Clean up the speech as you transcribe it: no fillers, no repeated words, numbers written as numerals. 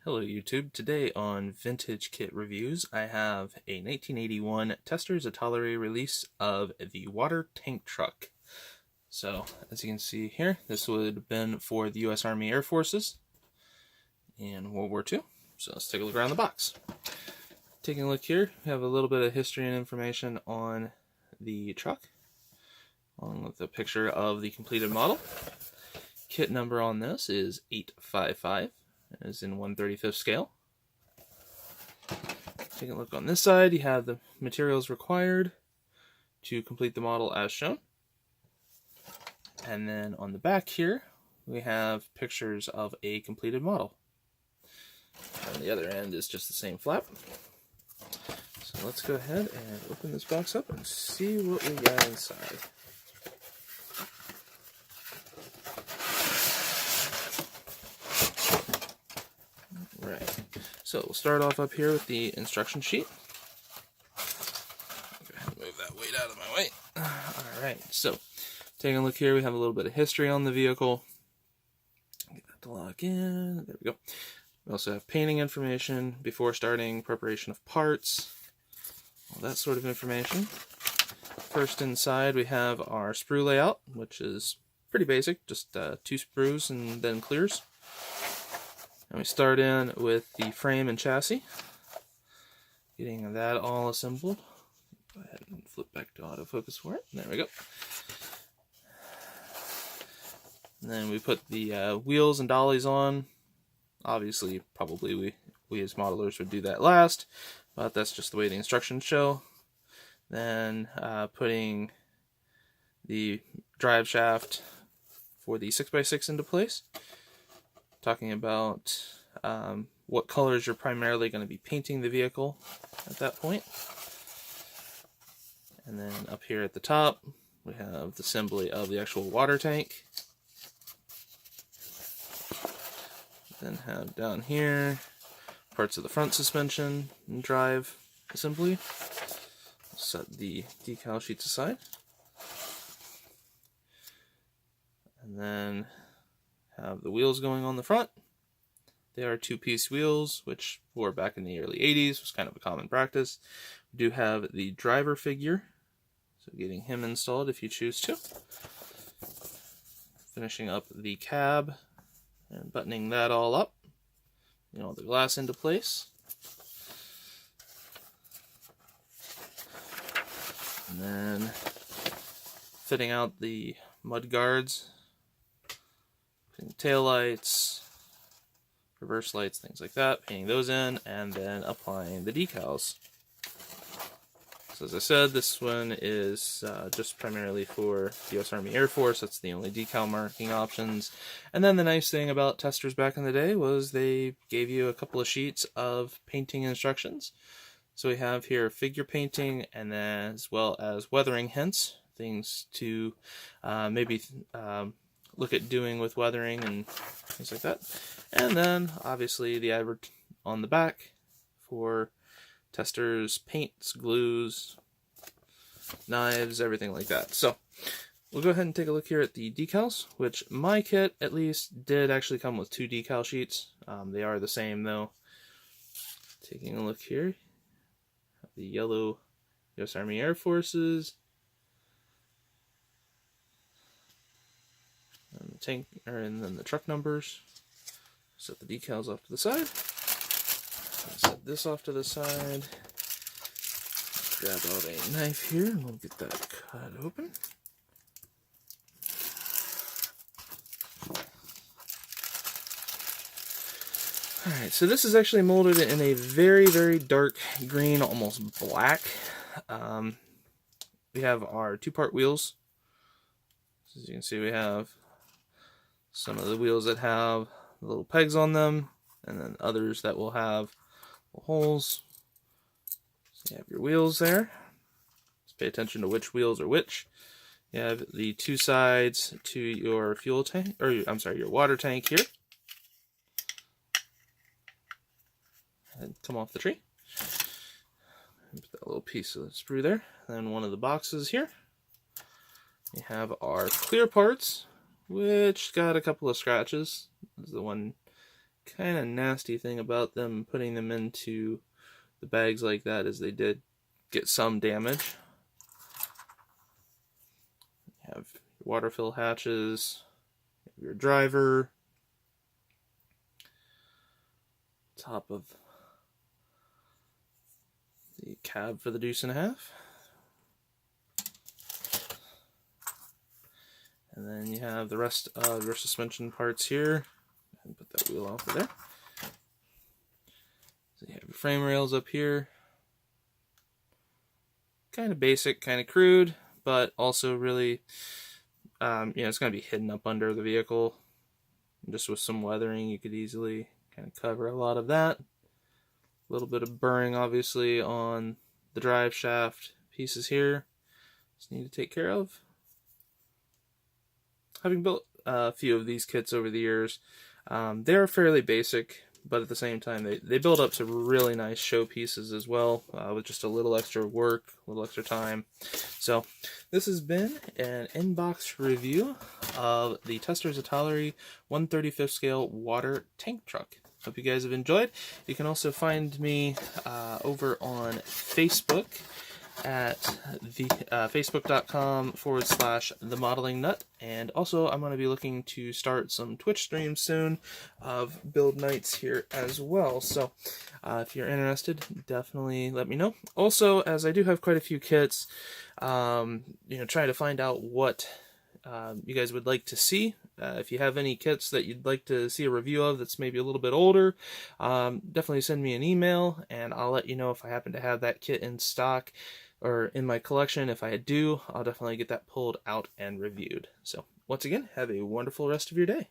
Hello YouTube. Today on Vintage Kit Reviews, I have a 1981 Testors Italeri release of the water tank truck. So, as you can see here, this would have been for the U.S. Army Air Forces in World War II. So let's take a look around the box. Taking a look here, we have a little bit of history and information on the truck, along with a picture of the completed model. Kit number on this is 855. Is in 1/35 scale. Taking a look on this side, you have the materials required to complete the model as shown. And then on the back here, we have pictures of a completed model. On the other end is just the same flap. So let's go ahead and open this box up and see what we got inside. Right, so we'll start off up here with the instruction sheet. Go ahead and move that weight out of my way. Alright, so taking a look here, we have a little bit of history on the vehicle. Get that to lock in. There we go. We also have painting information before starting, preparation of parts, all that sort of information. First inside we have our sprue layout, which is pretty basic, just 2 sprues and then clears. And we start in with the frame and chassis, getting that all assembled. Go ahead and flip back to autofocus for it. There we go. And then we put the wheels and dollies on. Obviously, probably we as modelers would do that last, but that's just the way the instructions show. Then putting the drive shaft for the 6x6 into place. Talking about what colors you're primarily going to be painting the vehicle at that point. And then up here at the top, we have the assembly of the actual water tank. Then have down here parts of the front suspension and drive assembly. Set the decal sheets aside. And then have the wheels going on the front. They are 2-piece wheels, which for back in the early 80s was kind of a common practice. We do have the driver figure, so getting him installed if you choose to. Finishing up the cab and buttoning that all up. The glass into place. And then fitting out the mud guards. Tail lights, reverse lights, things like that, painting those in, and then applying the decals. So as I said, this one is just primarily for the U.S. Army Air Force. That's the only decal marking options. And then the nice thing about Testors back in the day was they gave you a couple of sheets of painting instructions. So we have here figure painting, and then as well as weathering hints, things to maybe look at doing with weathering and things like that. And then obviously the advert on the back for Testors, paints, glues, knives, everything like that. So we'll go ahead and take a look here at the decals, which my kit at least did actually come with 2 decal sheets. They are the same though. Taking a look here, the yellow U.S. Army Air Forces, and the tank, and then the truck numbers. Set the decals off to the side. Set this off to the side. Grab out a knife here, and we'll get that cut open. Alright, so this is actually molded in a very, very dark green, almost black. We have our 2-part wheels. So as you can see, we have some of the wheels that have little pegs on them, and then others that will have holes. So you have your wheels there. Just pay attention to which wheels are which. You have the 2 sides to your fuel tank, or I'm sorry, your water tank here. And come off the tree. Put that little piece of the sprue there. Then one of the boxes here. We have our clear parts, which got a couple of scratches. This is the one kind of nasty thing about them putting them into the bags like that is they did get some damage. You have your water fill hatches, your driver, top of the cab for the deuce and a half. And then you have the rest of your suspension parts here. And put that wheel off of there. So you have your frame rails up here. Kind of basic, kind of crude, but also really, it's going to be hidden up under the vehicle. And just with some weathering, you could easily kind of cover a lot of that. A little bit of burring, obviously, on the drive shaft pieces here. Just need to take care of. Having built a few of these kits over the years, they're fairly basic, but at the same time, they build up to really nice show pieces as well, with just a little extra work, a little extra time. So this has been an in-box review of the Testors Italeri 1/35 scale water tank truck. Hope you guys have enjoyed. You can also find me over on Facebook at the facebook.com/themodelingnut, and also I'm going to be looking to start some Twitch streams soon of build nights here as well, so if you're interested, definitely let me know. Also, as I do have quite a few kits, trying to find out what you guys would like to see. If you have any kits that you'd like to see a review of that's maybe a little bit older, definitely send me an email and I'll let you know if I happen to have that kit in stock or in my collection. If I do, I'll definitely get that pulled out and reviewed. So once again, have a wonderful rest of your day.